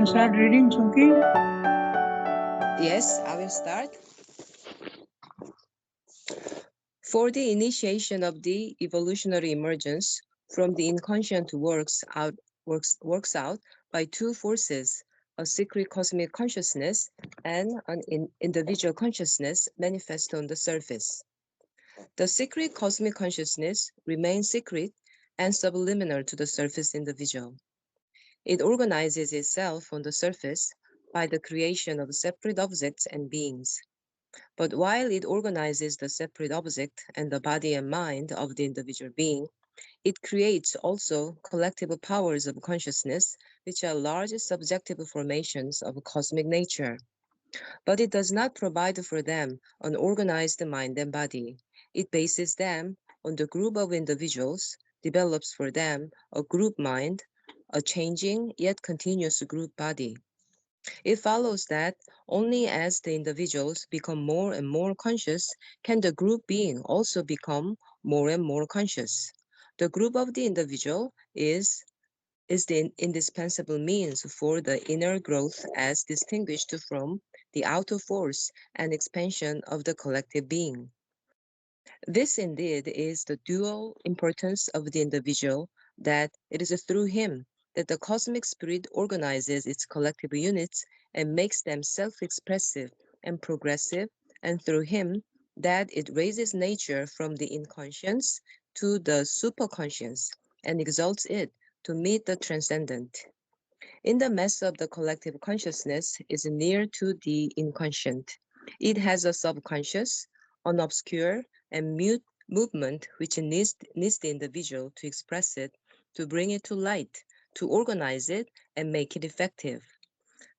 can start reading, Chunki. Yes, I will start. For the initiation of the evolutionary emergence from the inconscient works out by two forces, a secret cosmic consciousness and an individual consciousness manifest on the surface. The secret cosmic consciousness remains secret and subliminal to the surface individual. It organizes itself on the surface by the creation of separate objects and beings. But while it organizes the separate object and the body and mind of the individual being, it creates also collective powers of consciousness, which are large subjective formations of cosmic nature. But it does not provide for them an organized mind and body. It bases them on the group of individuals, develops for them a group mind, a changing yet continuous group body. It follows that only as the individuals become more and more conscious can the group being also become more and more conscious. The group of the individual is the indispensable means for the inner growth as distinguished from the outer force and expansion of the collective being. This indeed is the dual importance of the individual, that it is through him that the cosmic spirit organizes its collective units and makes them self-expressive and progressive, and through him that it raises nature from the inconscious to the superconscious and exalts it to meet the transcendent. In the mass of the collective consciousness is near to the inconscient. It has a subconscious, an obscure and mute movement which needs the individual to express it, to bring it to light, to organize it and make it effective.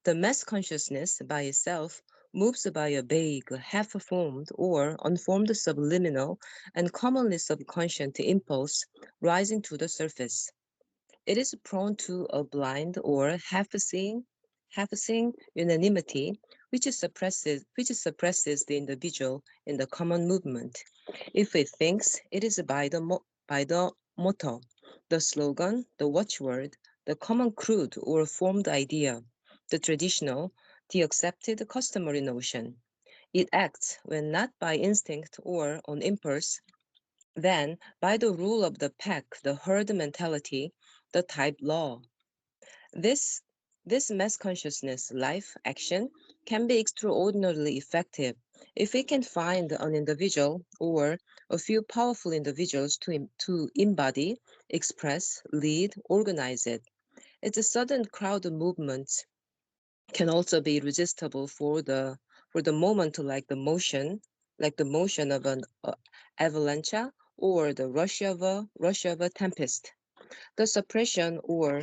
The mass consciousness by itself moves by a vague, half-formed or unformed subliminal and commonly subconscious impulse rising to the surface. It is prone to a blind or half-seeing unanimity, which suppresses the individual in the common movement. If it thinks it is by the motto, the slogan, the watchword, the common crude or formed idea, the traditional, the accepted customary notion. It acts when not by instinct or on impulse, then by the rule of the pack, the herd mentality, the type law. This this mass consciousness life action can be extraordinarily effective if we can find an individual or a few powerful individuals to embody, express, lead, organize it. Its a sudden crowd movements can also be irresistible for the moment, like the motion of an avalanche or the rush of a tempest. The suppression or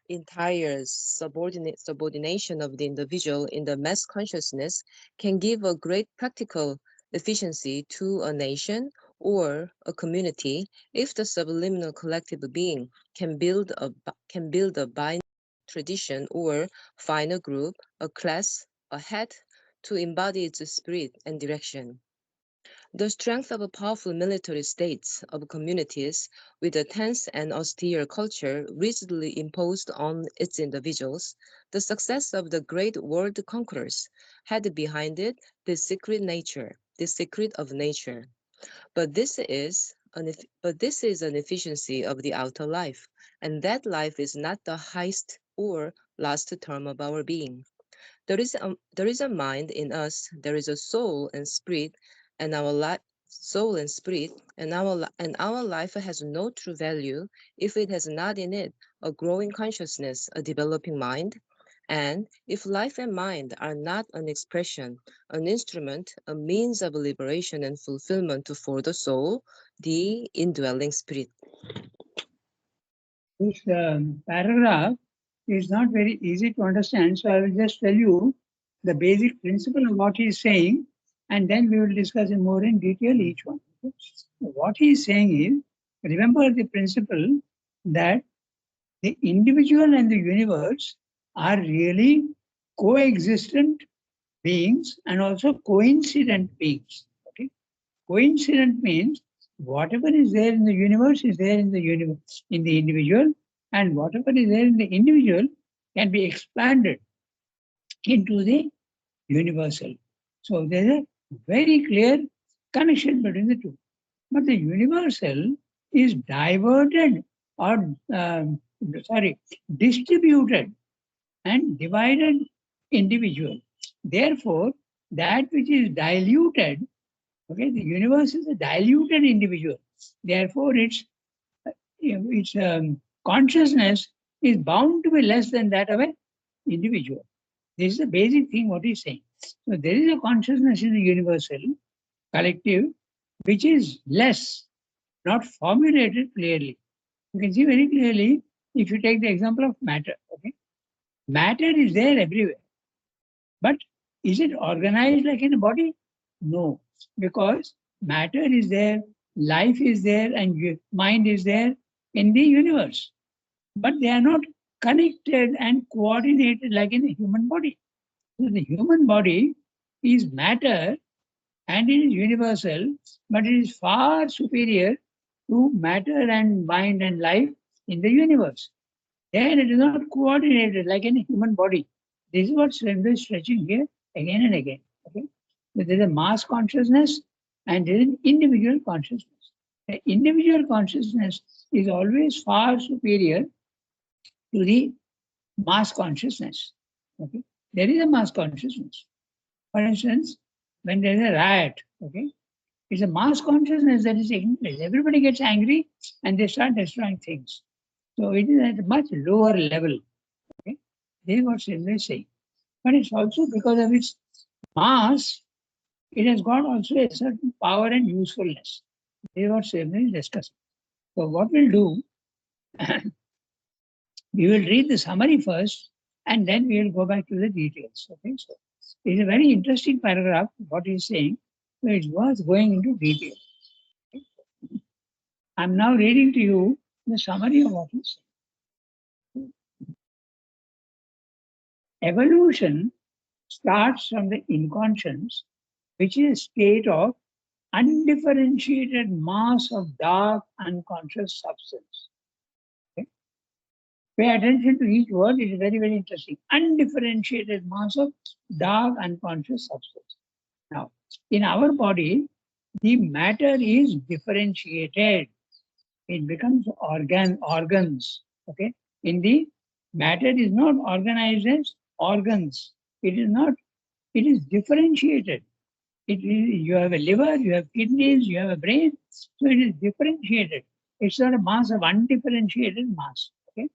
entire subordination of the individual in the mass consciousness can give a great practical efficiency to a nation or a community if the subliminal collective being can build a binary tradition or find a group, a class, a head to embody its spirit and direction. The strength of a powerful military states of communities with a tense and austere culture rigidly imposed on its individuals, the success of the great world conquerors had behind it the secret of nature. But this is an efficiency of the outer life, and that life is not the highest or last term of our being. There is a mind in us, there is a soul and spirit, and soul and spirit, and our life has no true value if it has not in it a growing consciousness, a developing mind, and if life and mind are not an expression, an instrument, a means of liberation and fulfillment for the soul, the indwelling spirit. This paragraph is not very easy to understand, so I will just tell you the basic principle of what he is saying, and then we will discuss in more in detail each one. Okay? What he is saying is, remember the principle that the individual and the universe are really coexistent beings and also coincident beings. Okay? Coincident means whatever is there in the universe is there in the universe, in the individual, and whatever is there in the individual can be expanded into the universal. So there's a very clear connection between the two. But the universal is diverted or, distributed and divided individual. Therefore, that which is diluted, okay, the universe is a diluted individual. Therefore, its consciousness is bound to be less than that of an individual. This is the basic thing what he's saying. So there is a consciousness in the universal collective which is less, not formulated clearly. You can see very clearly if you take the example of matter. Okay, matter is there everywhere, but is it organized like in a body? No, because matter is there, life is there, and mind is there in the universe, but they are not connected and coordinated like in the human body. So the human body is matter and it is universal, but it is far superior to matter and mind and life in the universe. Then it is not coordinated like in a human body. This is what Srendra is stretching here again and again. Okay? So there is a mass consciousness and there is an individual consciousness. The individual consciousness is always far superior to the mass consciousness. Okay? There is a mass consciousness. For instance, when there is a riot, okay, it's a mass consciousness that is taking place. Everybody gets angry and they start destroying things. So it is at a much lower level. Okay? This is what Srendra is saying. But it's also because of its mass, it has got also a certain power and usefulness. This is what Srendra is discussing. So what we'll do, we will read the summary first and then we will go back to the details. Okay, so it's a very interesting paragraph, what he's saying, so it's worth going into detail. Okay? I'm now reading to you the summary of what he's saying. Evolution starts from the inconscience, which is a state of undifferentiated mass of dark unconscious substance. Okay? Pay attention to each word, it is very, very interesting. Undifferentiated mass of dark unconscious substance. Now, in our body, the matter is differentiated. It becomes organs. Okay? In the matter is not organized as organs. It is differentiated. You have a liver, you have kidneys, you have a brain, so it is differentiated. It's not a mass of undifferentiated mass. Okay?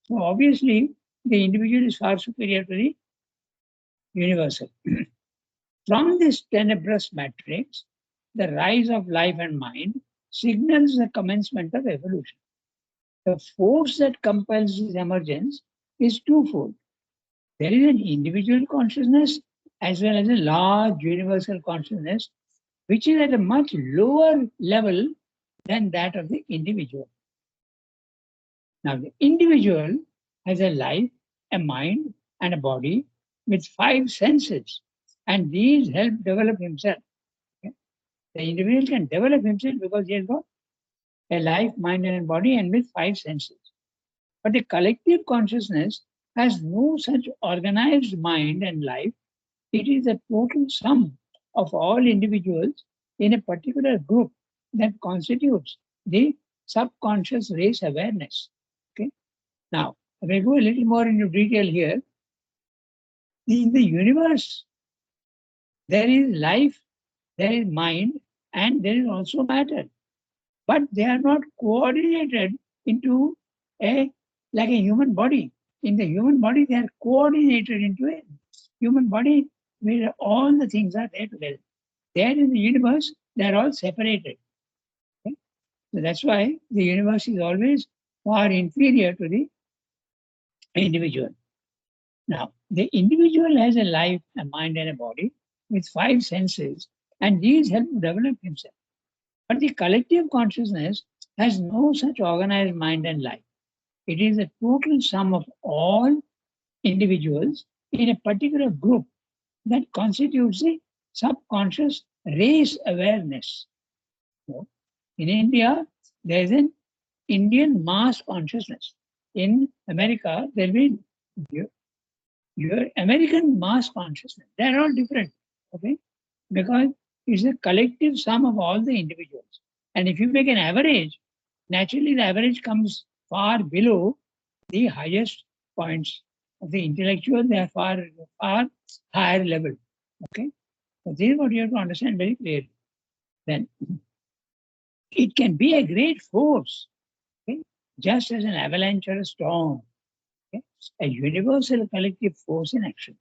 So obviously, the individual is far superior to the universal. From this tenebrous matrix, the rise of life and mind signals the commencement of evolution. The force that compels this emergence is twofold. There is an individual consciousness as well as a large universal consciousness, which is at a much lower level than that of the individual. Now, the individual has a life, a mind, and a body with 5 senses, and these help develop himself. Okay? The individual can develop himself because he has got a life, mind, and a body, and with 5 senses. But the collective consciousness has no such organized mind and life. It is the total sum of all individuals in a particular group that constitutes the subconscious race awareness. Okay. Now, we'll go a little more into detail here. In the universe, there is life, there is mind, and there is also matter. But they are not coordinated into like a human body. In the human body, they are coordinated into a human body where all the things are there together. There in the universe, they are all separated. Okay? So that's why the universe is always far inferior to the individual. Now, the individual has a life, a mind, and a body with 5 senses, and these help to develop himself. But the collective consciousness has no such organized mind and life. It is a total sum of all individuals in a particular group that constitutes the subconscious race awareness. So, in India, there is an Indian mass consciousness. In America, there will be your American mass consciousness, they're all different, okay? Because it's a collective sum of all the individuals. And if you make an average, naturally the average comes far below the highest points of the intellectual. They are far higher level, okay? So this is what you have to understand very clearly. Then it can be a great force, okay? Just as an avalanche or a storm, okay? A universal collective force in action.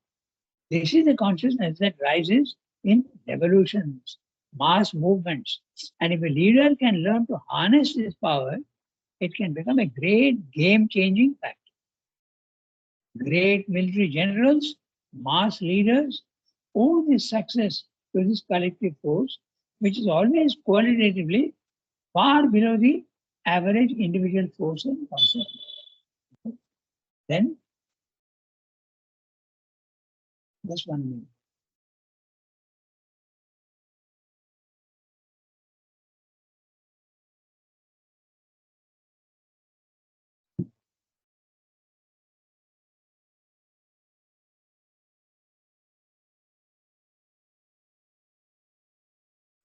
This is the consciousness that rises in revolutions, mass movements. And if a leader can learn to harness this power, it can become a great game-changing factor. Great military generals, mass leaders owe this success to this collective force, which is always qualitatively far below the average individual force and consciousness. Then, just 1 minute.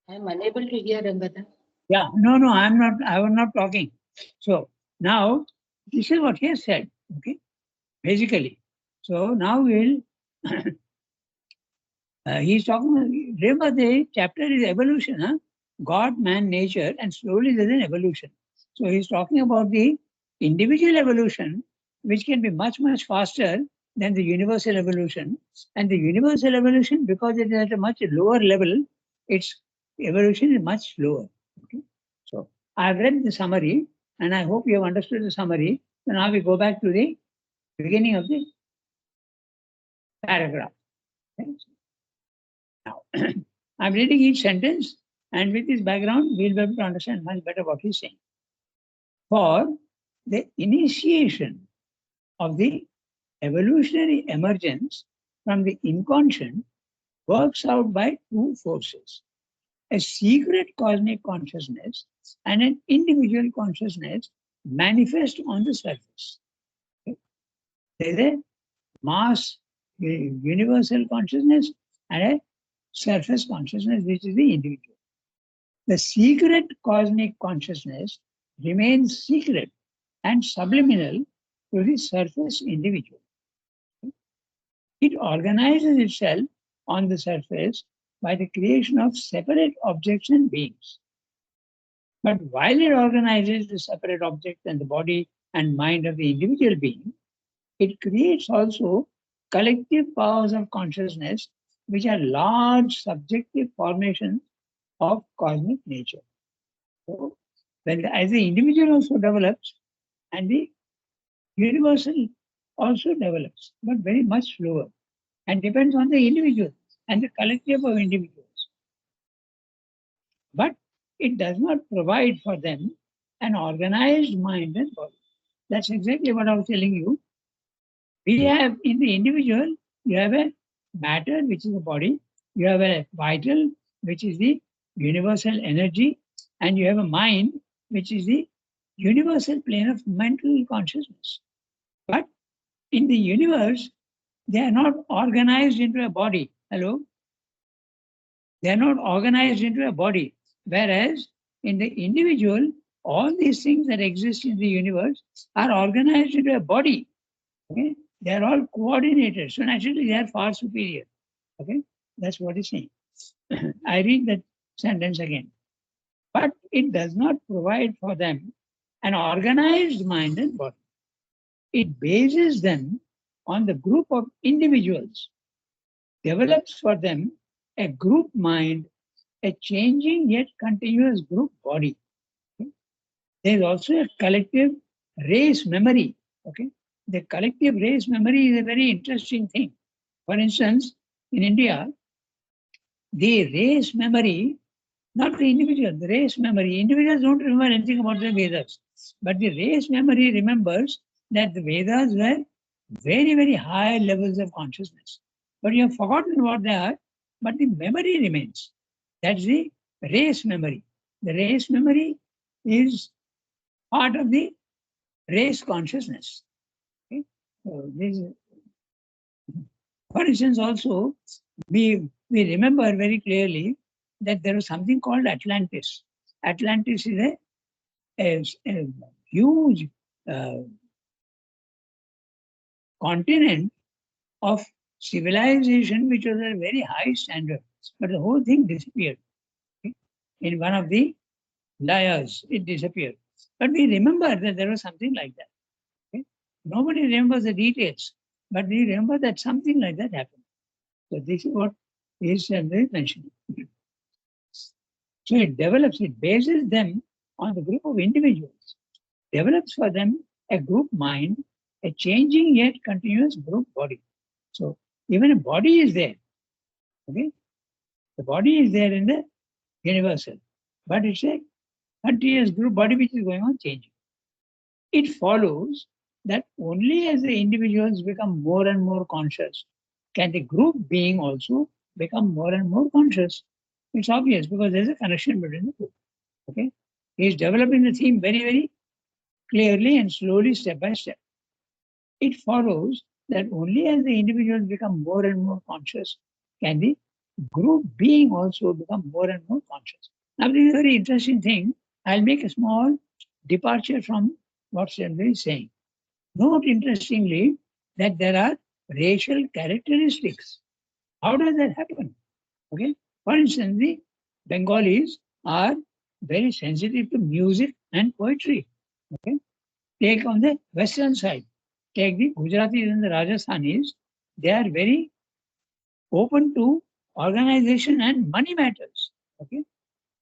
I'm unable to hear Rangata. Yeah, no, I was not talking. So now this is what he has said, okay, basically. So now we'll, he's talking, remember the chapter is evolution, huh? God, man, nature, and slowly there's an evolution. So he's talking about the individual evolution, which can be much, much faster than the universal evolution. And the universal evolution, because it is at a much lower level, its evolution is much slower. Okay? So I've read the summary, and I hope you have understood the summary. So now we go back to the beginning of the paragraph. Okay? Now, I'm reading each sentence, and with this background, we'll be able to understand much better what he's saying. For the initiation of the evolutionary emergence from the inconscient works out by two forces: a secret cosmic consciousness and an individual consciousness manifest on the surface. Okay? There is a mass universal consciousness and a surface consciousness, which is the individual. The secret cosmic consciousness remains secret and subliminal to the surface individual. It organizes itself on the surface by the creation of separate objects and beings. But while it organizes the separate object and the body and mind of the individual being, it creates also collective powers of consciousness, which are large subjective formations of cosmic nature. So, as the individual also develops, and the universal also develops, but very much slower, and depends on the individual and the collective of individuals. But it does not provide for them an organized mind and body. That's exactly what I was telling you. We have in the individual, you have a matter, which is the body, you have a vital, which is the universal energy, and you have a mind, which is the universal plane of mental consciousness. But in the universe, they are not organized into a body. Hello? They are not organized into a body. Whereas in the individual, all these things that exist in the universe are organized into a body. Okay? They are all coordinated. So naturally, they are far superior. Okay? That's what he's saying. I read that sentence again. But it does not provide for them an organized mind and body. It bases them on the group of individuals, develops for them a group mind, a changing yet continuous group body. Okay? There is also a collective race memory. Okay? The collective race memory is a very interesting thing. For instance, in India, the race memory, not the individual, the race memory. Individuals don't remember anything about the Vedas, but the race memory remembers that the Vedas were very, very high levels of consciousness. But you have forgotten what they are, but the memory remains. That's the race memory. The race memory is part of the race consciousness. Okay? So this is For instance, also, we remember very clearly that there was something called Atlantis. Atlantis is a huge uh, continent of civilization which was at a very high standard, but the whole thing disappeared. Okay? In one of the layers, it disappeared. But we remember that there was something like that. Okay? Nobody remembers the details, but we remember that something like that happened. So this is what is mentioned. So it develops, it bases them on the group of individuals, develops for them a group mind, a changing yet continuous group body. So even a body is there. Okay? The body is there in the universal, but it's a continuous group body which is going on changing. It follows that only as the individuals become more and more conscious can the group being also become more and more conscious. It's obvious because there's a connection between the two. Okay? He's developing the theme very, very clearly and slowly, step by step. It follows that only as the individuals become more and more conscious can the group being also become more and more conscious. Now, this is a very interesting thing. I'll make a small departure from what Shendra is saying. Note interestingly that there are racial characteristics. How does that happen? Okay. For instance, the Bengalis are very sensitive to music and poetry. Okay. Take on the western side, take the Gujaratis and the Rajasthanis, they are very open to organization and money matters. Okay.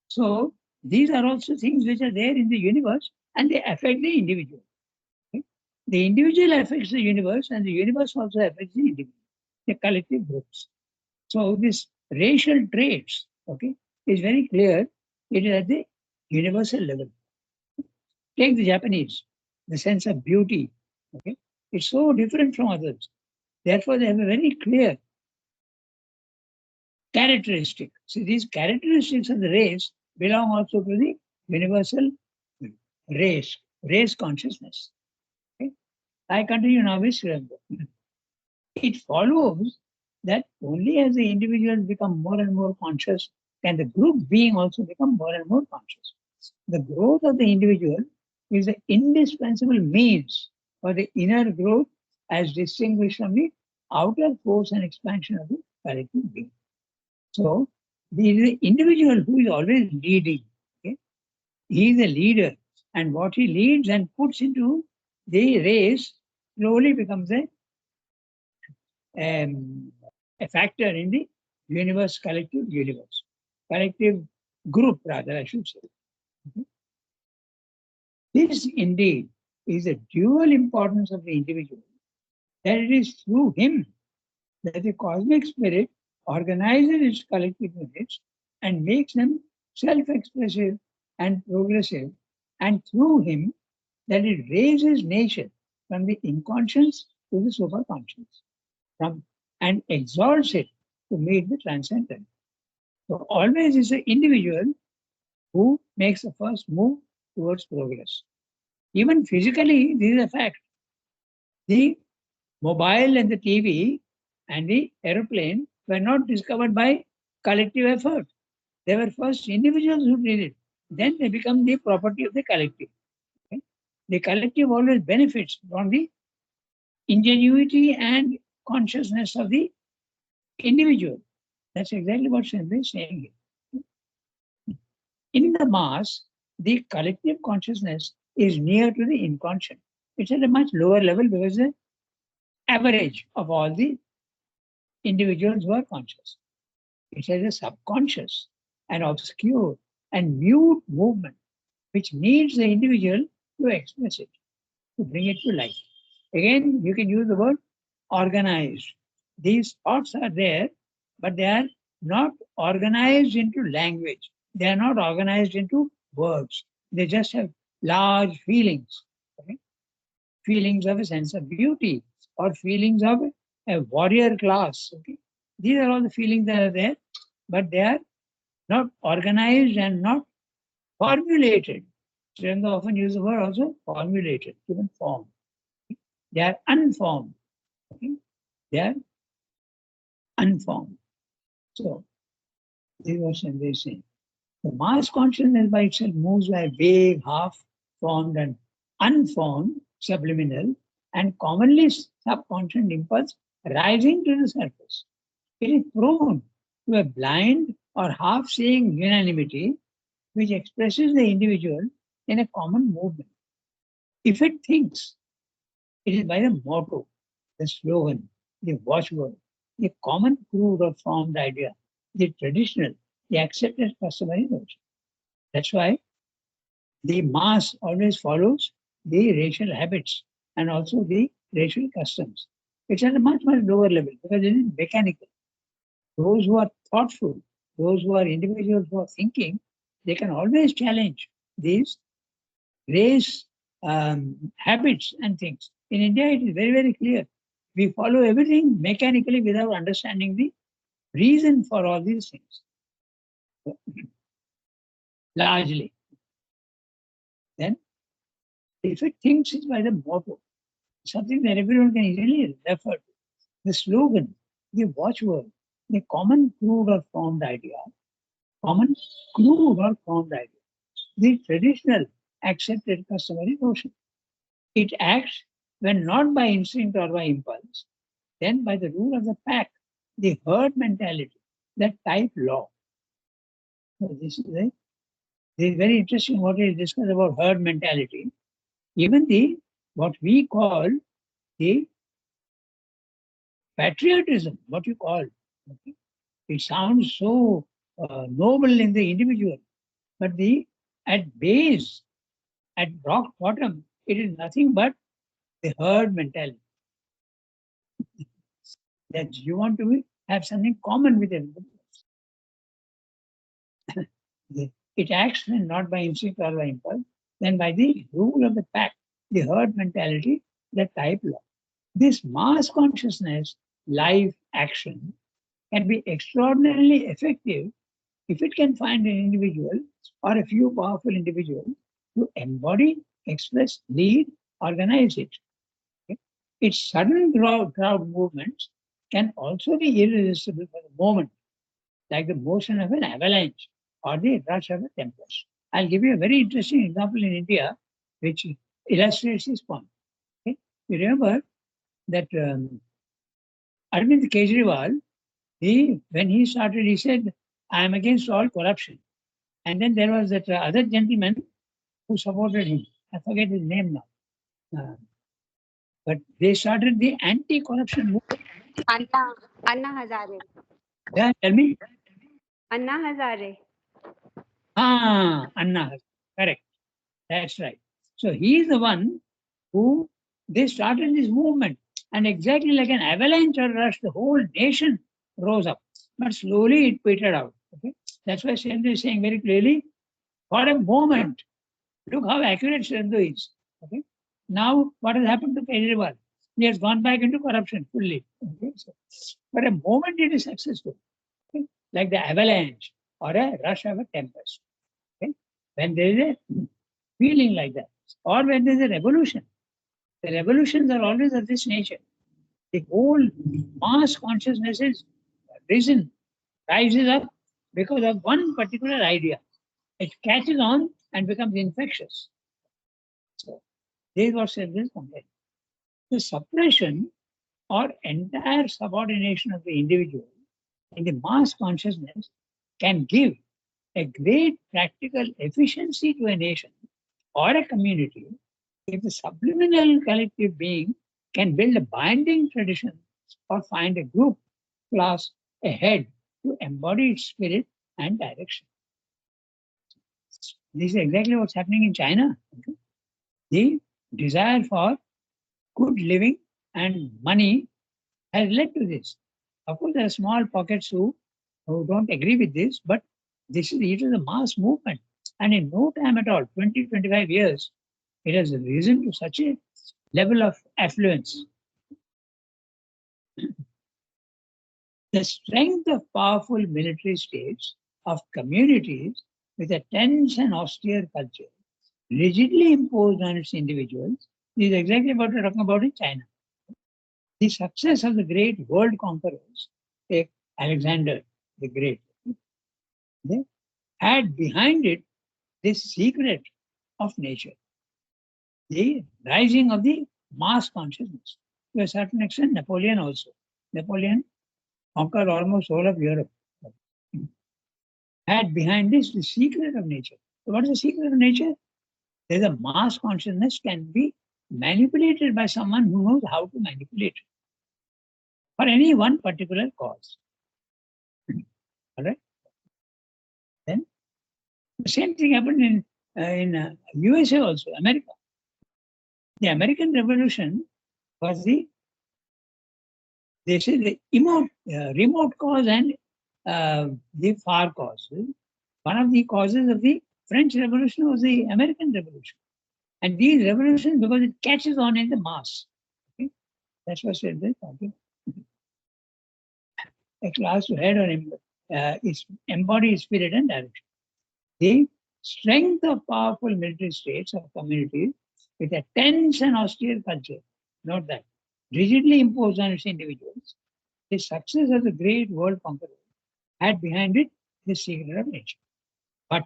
So these are also things which are there in the universe and they affect the individual. Okay? The individual affects the universe and the universe also affects the individual, the collective groups. So this racial traits, okay, is very clear. It is at the universal level. Take the Japanese, the sense of beauty, okay, it's so different from others. Therefore, they have a very clear characteristic. So these characteristics of the race belong also to the universal race consciousness. Okay? I continue now with Sriranga. It follows that only as the individuals become more and more conscious can the group being also become more and more conscious. The growth of the individual is the indispensable means for the inner growth as distinguished from the outer force and expansion of the collective being. So the individual who is always leading, okay, he is a leader, and what he leads and puts into the race slowly becomes a factor in the collective group, rather, I should say. Okay. This indeed is the dual importance of the individual, that it is through him that the cosmic spirit organizes its collective units and makes them self-expressive and progressive, and through him that it raises nature from the inconscious to the superconscious, and exalts it to meet the transcendent. So always is the individual who makes the first move towards progress. Even physically, this is a fact. The mobile and the TV and the aeroplane were not discovered by collective effort. They were first individuals who did it. Then they become the property of the collective. Okay? The collective always benefits from the ingenuity and consciousness of the individual. That's exactly what Shendra is saying here. In the mass, the collective consciousness is near to the inconscient. It's at a much lower level because the average of all the individuals who are conscious. It has a subconscious and obscure and mute movement which needs the individual to express it, to bring it to life. Again, you can use the word organized. These thoughts are there, but they are not organized into language. They are not organized into words. They just have large feelings. Okay? Feelings of a sense of beauty or feelings of a warrior class. Okay? These are all the feelings that are there, but they are not organized and not formulated. Sriranga often use the word also formulated, given form. They are unformed. Okay? They are unformed. So, this was they say. The mass consciousness by itself moves by vague, half-formed and unformed, subliminal, and commonly subconscious impulse rising to the surface. It is prone to a blind or half-seeing unanimity which expresses the individual in a common movement. If it thinks, it is by the motto, the slogan, the watchword, the common crude or formed idea, the traditional, the accepted customary notion. That's why the mass always follows the racial habits and also the racial customs. It's at a much, much lower level because it is mechanical. Those who are thoughtful, those who are individuals who are thinking, they can always challenge these race habits and things. In India, it is very, very clear. We follow everything mechanically without understanding the reason for all these things. Largely. Then, if it thinks it's by the motto, something that everyone can easily refer to, the slogan, the watchword, the common crude or formed idea, the traditional accepted customary notion. It acts when not by instinct or by impulse, then by the rule of the pack, the herd mentality, the type law. So this is very interesting what is discussed about herd mentality. Even what we call the patriotism, what you call, okay? It sounds so noble in the individual, but at base, at rock bottom, it is nothing but the herd mentality. That you want to have something common with everybody else. It acts when not by instinct or by impulse, then by the rule of the pack, the herd mentality, the type law. This mass consciousness, life action, can be extraordinarily effective if it can find an individual or a few powerful individuals to embody, express, lead, organize it. Okay? Its sudden crowd movements can also be irresistible for the moment, like the motion of an avalanche or the rush of a tempest. I'll give you a very interesting example in India, which illustrates this point. Okay? You remember that Arvind Kejriwal, when he started, he said, I am against all corruption. And then there was that other gentleman who supported him. I forget his name now. But they started the anti-corruption movement. Anna Hazare. Yeah, tell me. Anna Hazare. Anna. Correct. That's right. So he is the one who they started this movement. And exactly like an avalanche or rush, the whole nation rose up. But slowly it petered out. Okay? That's why Shendu is saying very clearly, for a moment, look how accurate Shendu is. Okay? Now, what has happened to Kejriwal? He has gone back into corruption fully. Okay? So, for a moment, it is successful. Okay? Like the avalanche or a rush of a tempest. Okay? When there is a feeling like that, or when there is a revolution, the revolutions are always of this nature. The whole mass consciousness is rises up because of one particular idea. It catches on and becomes infectious. So, this is what said this complaint. The suppression or entire subordination of the individual in the mass consciousness can give a great practical efficiency to a nation or a community if the subliminal collective being can build a binding tradition or find a group, class, a head to embody its spirit and direction. This is exactly what's happening in China. Okay? The desire for good living and money has led to this. Of course, there are small pockets who don't agree with this, but it is a mass movement. And in no time at all, 20, 25 years, it has risen to such a level of affluence. The strength of powerful military states, of communities with a tense and austere culture, rigidly imposed on its individuals, is exactly what we're talking about in China. The success of the great world conquerors take Alexander the Great, they had behind it this secret of nature, the rising of the mass consciousness. To a certain extent, Napoleon also. Napoleon conquered almost all of Europe. Had behind this the secret of nature. So what is the secret of nature? There's a mass consciousness can be manipulated by someone who knows how to manipulate it for any one particular cause. All right. Then the same thing happened in USA also, America. The American Revolution was the remote cause and the far cause. One of the causes of the French Revolution was the American Revolution. And these revolutions, because it catches on in the mass. Okay? That's what said this. Okay? A class to head or embody spirit and direction. The strength of powerful military states or communities with a tense and austere culture, note that, rigidly imposed on its individuals, the success of the great world conqueror had behind it the secret of nature. But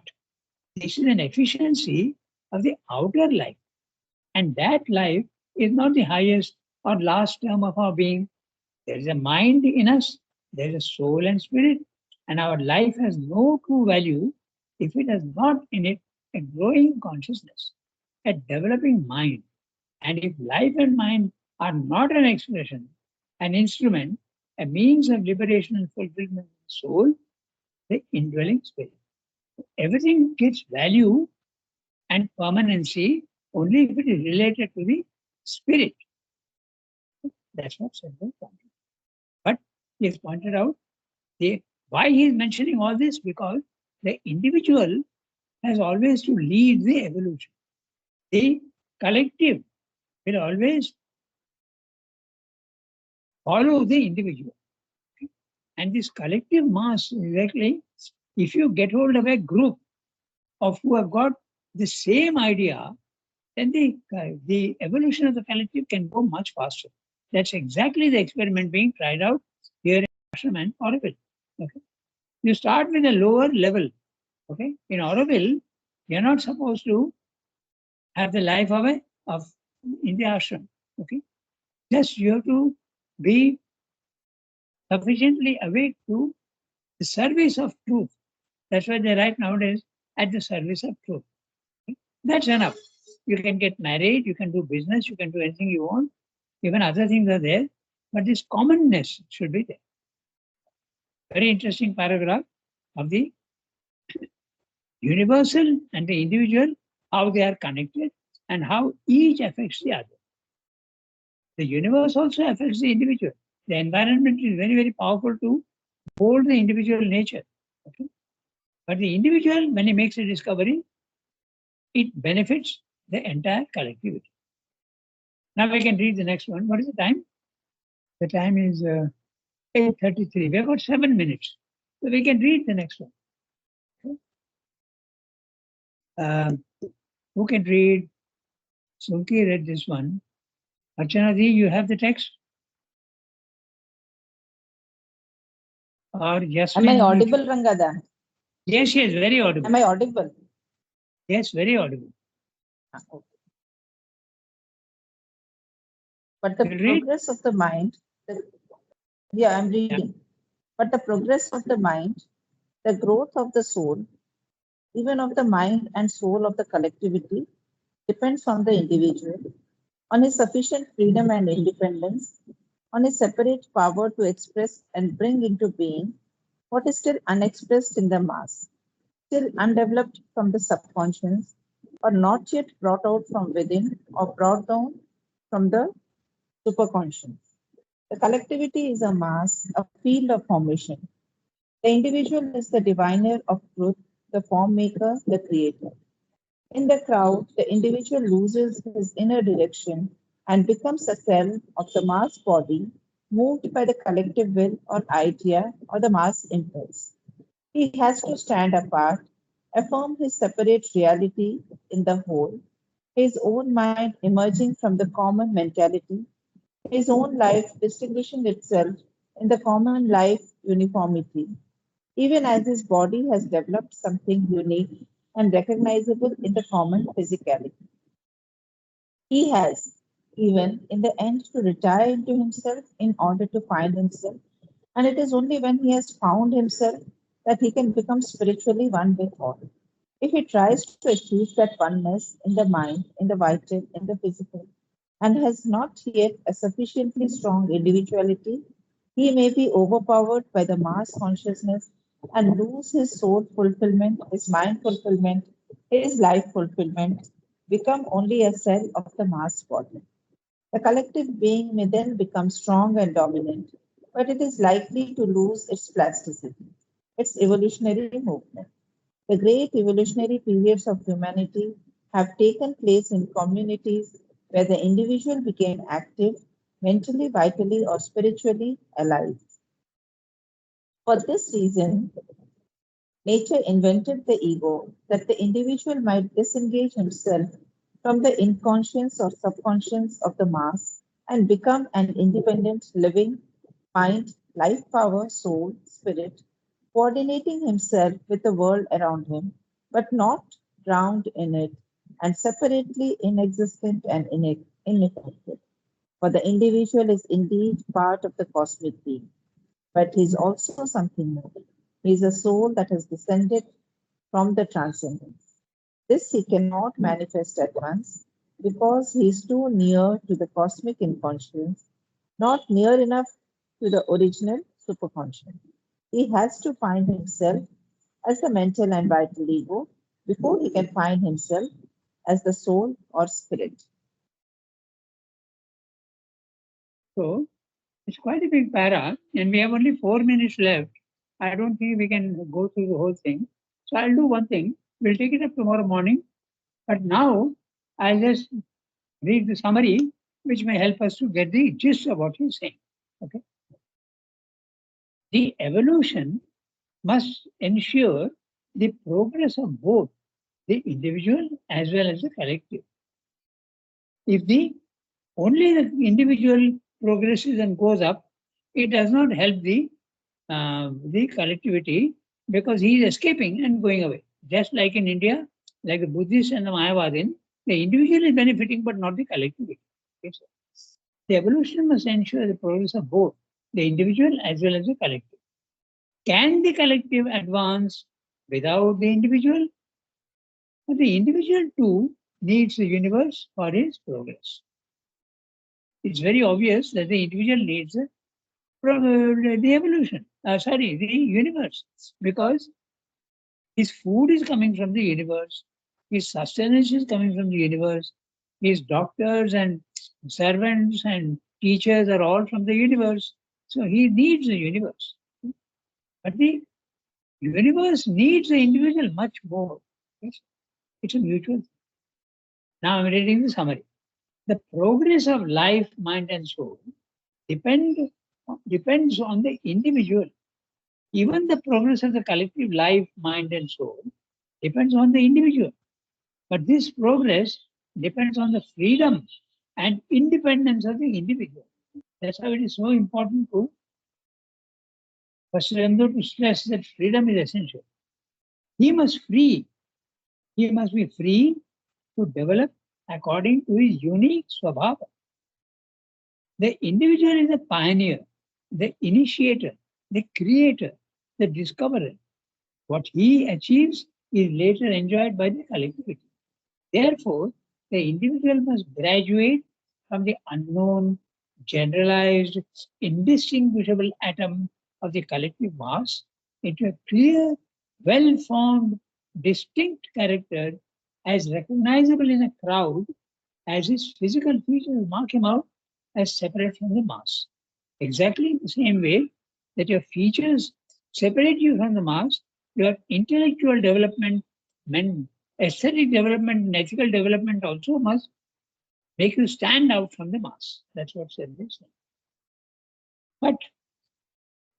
this is an efficiency of the outer life. And that life is not the highest or last term of our being. There is a mind in us, there is a soul and spirit, and our life has no true value if it has not in it a growing consciousness, a developing mind. And if life and mind are not an expression, an instrument, a means of liberation and fulfillment of the soul, the indwelling spirit. Everything gets value and permanency only if it is related to the spirit. That's what Sandel pointed. But he has pointed out why he is mentioning all this, because the individual has always to lead the evolution. The collective will always follow the individual. And this collective mass, exactly, if you get hold of a group of who have got the same idea, then the evolution of the collective can go much faster. That's exactly the experiment being tried out here in Ashram and Auroville. Okay? You start with a lower level. Okay? In Auroville, you're not supposed to have the life of in the ashram. Okay? Just you have to be sufficiently awake to the service of truth. That's why they write nowadays at the service of truth. Okay? That's enough. You can get married, you can do business, you can do anything you want. Even other things are there, but this commonness should be there. Very interesting paragraph of the universal and the individual, how they are connected and how each affects the other. The universe also affects the individual. The environment is very, very powerful to hold the individual nature. Okay? But the individual, when he makes a discovery, it benefits the entire collectivity. Now we can read the next one. What is the time? The time is 8:33. We have got 7 minutes. So we can read the next one. Okay? Who can read? Sunki read this one. Archana Ji, you have the text? Or Yasmin? Am I audible, Rangada? Yes, yes, very audible. Am I audible? Yes, very audible. Okay. But the You read? progress of the mind, yeah, I'm reading. But the progress of the mind, the growth of the soul, even of the mind and soul of the collectivity, depends on the individual, on his sufficient freedom and independence, on his separate power to express and bring into being what is still unexpressed in the mass, still undeveloped from the subconscious, or not yet brought out from within or brought down from the superconscious. The collectivity is a mass, a field of formation. The individual is the diviner of truth, the form maker, the creator. In the crowd, the individual loses his inner direction and becomes a cell of the mass body, moved by the collective will or idea or the mass impulse. He has to stand apart, affirm his separate reality in the whole, his own mind emerging from the common mentality, his own life distinguishing itself in the common life uniformity, even as his body has developed something unique and recognizable in the common physicality. He has, even in the end, to retire into himself in order to find himself. And it is only when he has found himself that he can become spiritually one with all. If he tries to achieve that oneness in the mind, in the vital, in the physical, and has not yet a sufficiently strong individuality, he may be overpowered by the mass consciousness and lose his soul fulfillment, his mind fulfillment, his life fulfillment, become only a cell of the mass body. The collective being may then become strong and dominant, but it is likely to lose its plasticity, its evolutionary movement. The great evolutionary periods of humanity have taken place in communities where the individual became active, mentally, vitally, or spiritually alive. For this reason, nature invented the ego that the individual might disengage himself from the inconscious or subconscious of the mass and become an independent living mind, life power, soul, spirit, coordinating himself with the world around him, but not drowned in it and separately inexistent and ineffective. For the individual is indeed part of the cosmic being, but he is also something more. He is a soul that has descended from the transcendence. This he cannot manifest at once because he is too near to the cosmic inconscience, not near enough to the original superconscious. He has to find himself as the mental and vital ego before he can find himself as the soul or spirit. So it's quite a big para, and we have only 4 minutes left. I don't think we can go through the whole thing. So I'll do one thing. We'll take it up tomorrow morning. But now I'll just read the summary, which may help us to get the gist of what he's saying. Okay. The evolution must ensure the progress of both the individual as well as the collective. If only the individual progresses and goes up, it does not help the collectivity because he is escaping and going away. Just like in India, like the Buddhists and the Mayavadin, the individual is benefiting but not the collectivity. Okay, so the evolution must ensure the progress of both the individual as well as the collective. Can the collective advance without the individual? But the individual too needs the universe for his progress. It's very obvious that the individual needs the evolution, the universe, because his food is coming from the universe, his sustenance is coming from the universe, his doctors and servants and teachers are all from the universe. So he needs the universe. But the universe needs the individual much more. It's a mutual thing. Now I'm reading the summary. The progress of life, mind, and soul depends on the individual. Even the progress of the collective life, mind, and soul depends on the individual. But this progress depends on the freedom and independence of the individual. That's how it is so important to stress that freedom is essential. He must be free to develop according to his unique swabhava. The individual is the pioneer, the initiator, the creator, the discoverer. What he achieves is later enjoyed by the collectivity. Therefore, the individual must graduate from the unknown, generalized, indistinguishable atom of the collective mass into a clear, well-formed, distinct character as recognizable in a crowd as his physical features mark him out as separate from the mass. Exactly the same way that your features separate you from the mass, your intellectual development, aesthetic development, and ethical development also must make you stand out from the mass. That's what said this. But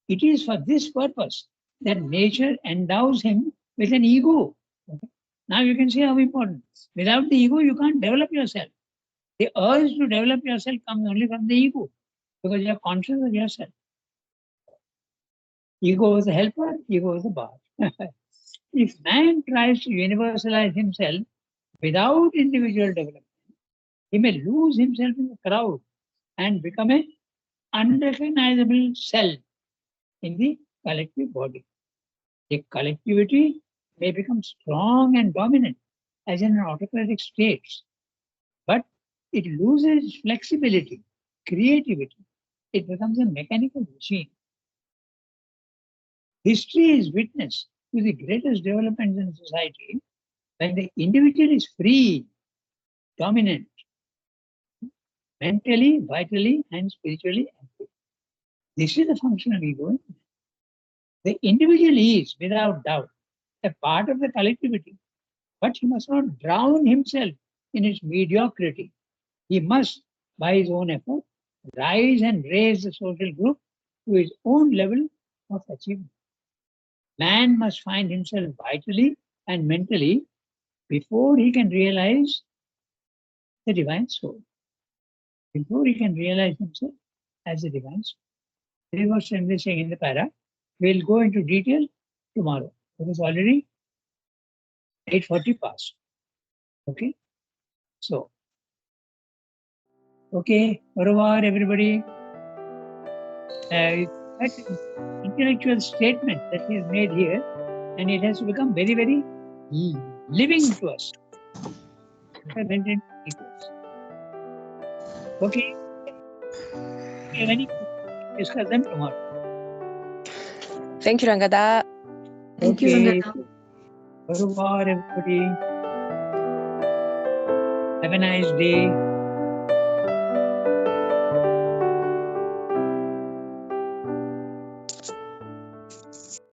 it is for this purpose that nature endows him with an ego. Okay? Now you can see how important. Without the ego, you can't develop yourself. The urge to develop yourself comes only from the ego because you are conscious of yourself. Ego is the helper, ego is the boss. If man tries to universalize himself without individual development, he may lose himself in the crowd and become an unrecognizable self in the collective body. The collectivity may become strong and dominant as in an autocratic state, but it loses flexibility, creativity. It becomes a mechanical machine. History is witness to the greatest developments in society when the individual is free, dominant, mentally, vitally, and spiritually active. This is the function of ego. The individual is, without doubt, a part of the collectivity, but he must not drown himself in its mediocrity. He must, by his own effort, rise and raise the social group to his own level of achievement. Man must find himself vitally and mentally before he can realize the divine soul. Before he can realize himself as the divine soul. This is what Swami is saying in the para. We'll go into detail tomorrow. It is already 8:40 past. Okay? So, okay, au revoir, everybody. That's an intellectual statement that he has made here, and it has become very, very living to us. Okay. If you have any questions, discuss them tomorrow. Thank you, Rangada. Thank you, Okay. Rangada. Au revoir, everybody. Have a nice day.